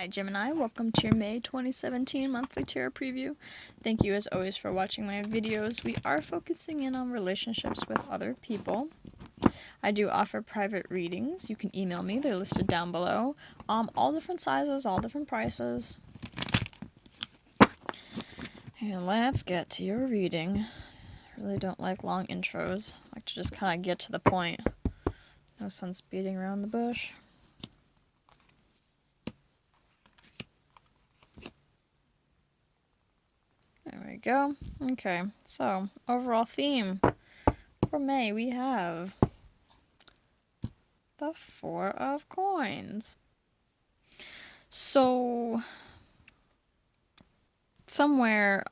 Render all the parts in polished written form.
Hi Gemini, welcome to your May 2017 monthly tarot preview. Thank you as always for watching my videos. We are focusing in on relationships with other people. I do offer private readings. You can email me, they're listed down below. All different sizes, all different prices. And let's get to your reading. I really don't like long intros. I like to just kind of get to the point. No sense beating around the bush. There we go. Okay, so overall theme for May we have the Four of Coins. So somewhere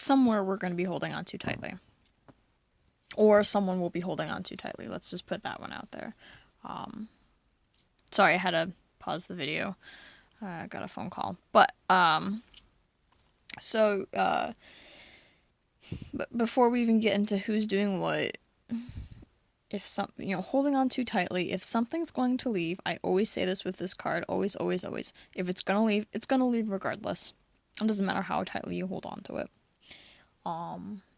we're going to be holding on too tightly. Or someone will be holding on too tightly. Let's just put that one out there. Sorry, I had to pause the video. I got a phone call. But before we even get into who's doing what, if holding on too tightly, if something's going to leave, I always say this with this card, always, always, always. If it's gonna leave, it's gonna leave regardless. It doesn't matter how tightly you hold on to it.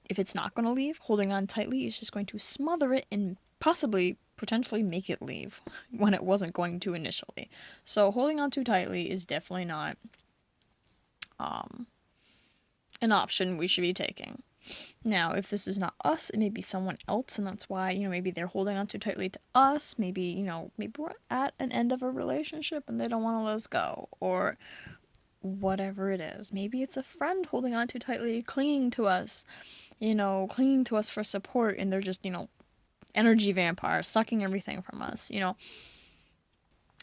If it's not gonna leave, holding on tightly is just going to smother it and potentially make it leave when it wasn't going to initially. So holding on too tightly is definitely not an option we should be taking. Now, if this is not us, it may be someone else, and that's why, maybe they're holding on too tightly to us. Maybe, maybe we're at an end of a relationship and they don't want to let us go, or whatever it is. Maybe it's a friend holding on too tightly, clinging to us for support, and they're just, energy vampires, sucking everything from us,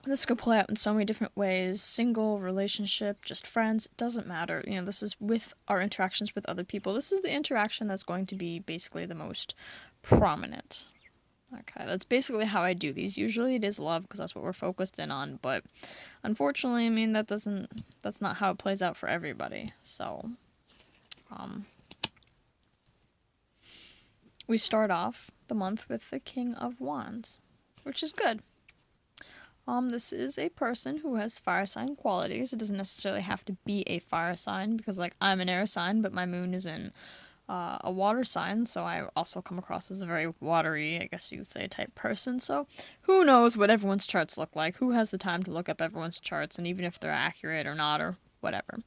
This could play out in so many different ways. Single, relationship, just friends, it doesn't matter. This is with our interactions with other people. This is the interaction that's going to be basically the most prominent. Okay, that's basically how I do these. Usually it is love because that's what we're focused in on, but unfortunately, that's not how it plays out for everybody. So, we start off the month with the King of Wands, which is good. This is a person who has fire sign qualities. It doesn't necessarily have to be a fire sign because, I'm an air sign, but my moon is in a water sign, so I also come across as a very watery, I guess you could say, type person. So who knows what everyone's charts look like? Who has the time to look up everyone's charts, and even if they're accurate or not, or whatever.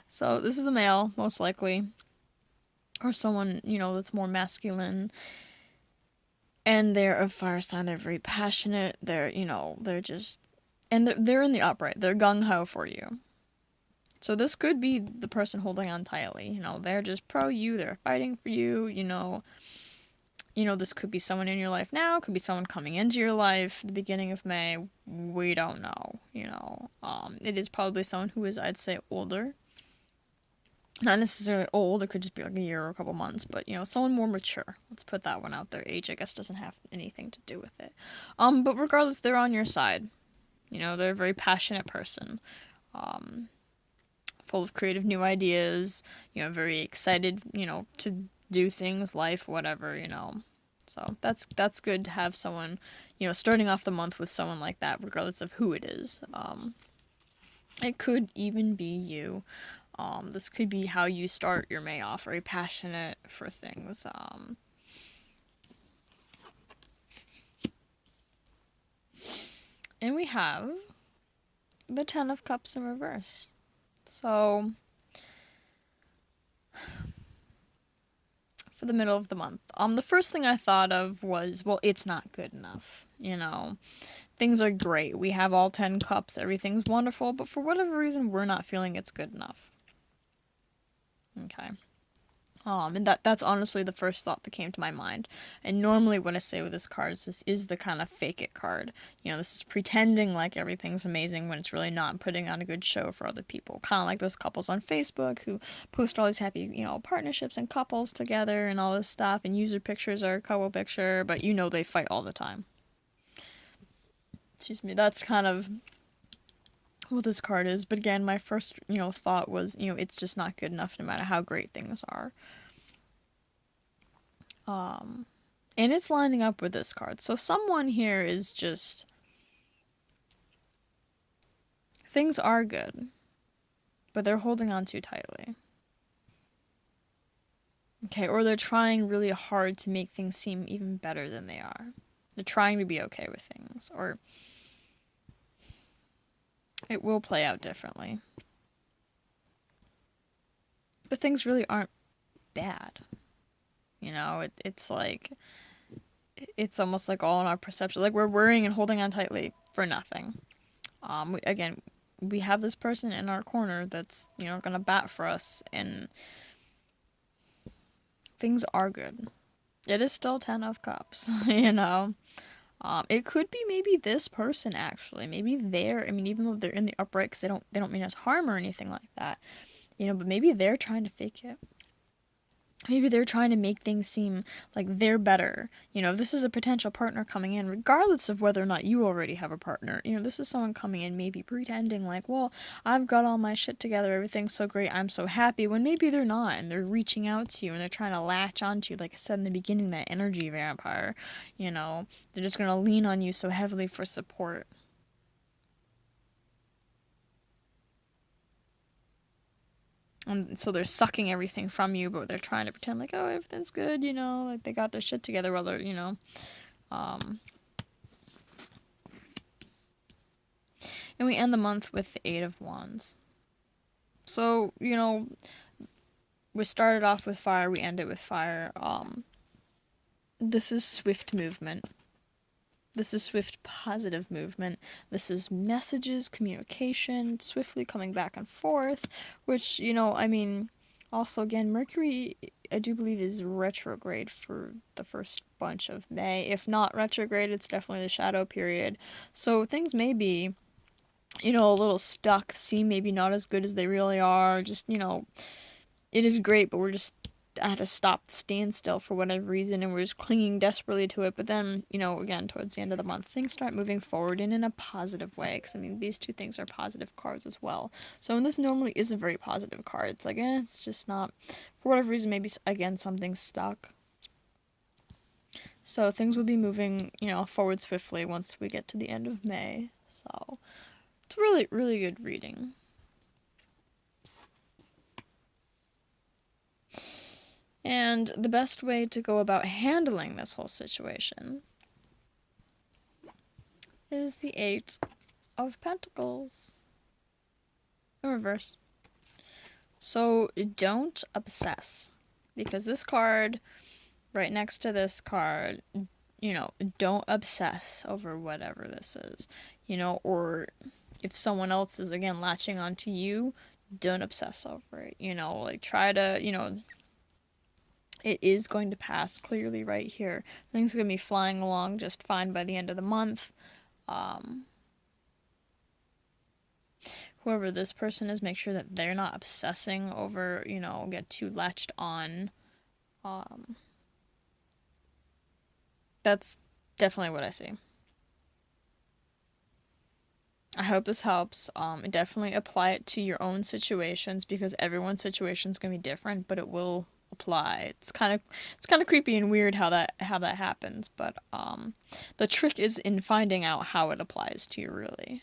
So this is a male, most likely, or someone, that's more masculine. And they're a fire sign. They're very passionate. They're in the upright. They're gung-ho for you. So this could be the person holding on tightly. They're just pro you. They're fighting for you. This could be someone in your life now. Could be someone coming into your life at the beginning of May. We don't know. It is probably someone who is, I'd say, older. Not necessarily old, it could just be like a year or a couple months, but, someone more mature. Let's put that one out there. Age, I guess, doesn't have anything to do with it. But regardless, they're on your side. They're a very passionate person. Full of creative new ideas, very excited, to do things, life, whatever, So that's good to have someone, starting off the month with someone like that, regardless of who it is. It could even be you. This could be how you start your May off, very passionate for things. And we have the Ten of Cups in reverse. So, for the middle of the month, the first thing I thought of was, well, it's not good enough, Things are great. We have all 10 cups. Everything's wonderful. But for whatever reason, we're not feeling it's good enough. Okay. And that's honestly the first thought that came to my mind. And normally what I say with this card is this is the kind of fake it card. This is pretending like everything's amazing when it's really not, and putting on a good show for other people. Kind of like those couples on Facebook who post all these happy, partnerships and couples together and all this stuff, and user pictures are a couple picture, but they fight all the time. Excuse me, that's kind of what this card is. But again, my first, thought was, it's just not good enough no matter how great things are. And it's lining up with this card. So someone here is just... things are good, but they're holding on too tightly. Okay, or they're trying really hard to make things seem even better than they are. They're trying to be okay with things, or it will play out differently. But things really aren't bad. You know, it's like, it's almost like all in our perception. Like, we're worrying and holding on tightly for nothing. We have this person in our corner that's, you know, gonna bat for us, and things are good. It is still 10 of Cups, you know. It could be maybe this person, actually. Maybe they're, I mean, even though they're in the upright, because they don't mean us harm or anything like that, you know, but maybe they're trying to fake it. Maybe they're trying to make things seem like they're better. You know, this is a potential partner coming in, regardless of whether or not you already have a partner. You know, this is someone coming in maybe pretending like, well, I've got all my shit together, everything's so great, I'm so happy, when maybe they're not, and they're reaching out to you, and they're trying to latch onto you, like I said in the beginning, that energy vampire. You know, they're just going to lean on you so heavily for support. And so they're sucking everything from you, but they're trying to pretend like, oh, everything's good, you know, like they got their shit together while they're, you know. And we end the month with the 8 of Wands. So, you know, we started off with fire, we ended with fire. This is swift movement. This is swift positive movement. This is messages, communication, swiftly coming back and forth, which, you know, I mean, also again, Mercury, I do believe, is retrograde for the first bunch of May. If not retrograde, it's definitely the shadow period. So things may be, you know, a little stuck, seem maybe not as good as they really are. Just, you know, it is great, but we're just at a standstill for whatever reason, and we're just clinging desperately to it. But then, you know, again, towards the end of the month, things start moving forward and in a positive way, because I mean, these two things are positive cards as well. So, and this normally is a very positive card. It's like, it's just not, for whatever reason, maybe again something's stuck. So things will be moving, you know, forward swiftly once we get to the end of May. So it's really, really good reading. And the best way to go about handling this whole situation is the 8 of Pentacles in reverse. So don't obsess, because this card right next to this card, you know, don't obsess over whatever this is, you know, or if someone else is again latching onto you, don't obsess over it, you know, like try to, you know, it is going to pass clearly right here. Things are going to be flying along just fine by the end of the month. Whoever this person is, make sure that they're not obsessing over, you know, get too latched on. That's definitely what I see. I hope this helps. Definitely apply it to your own situations, because everyone's situation is going to be different, but it will apply. It's kind of creepy and weird how that happens, but the trick is in finding out how it applies to you, really.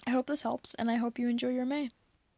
I hope this helps, and I hope you enjoy your May.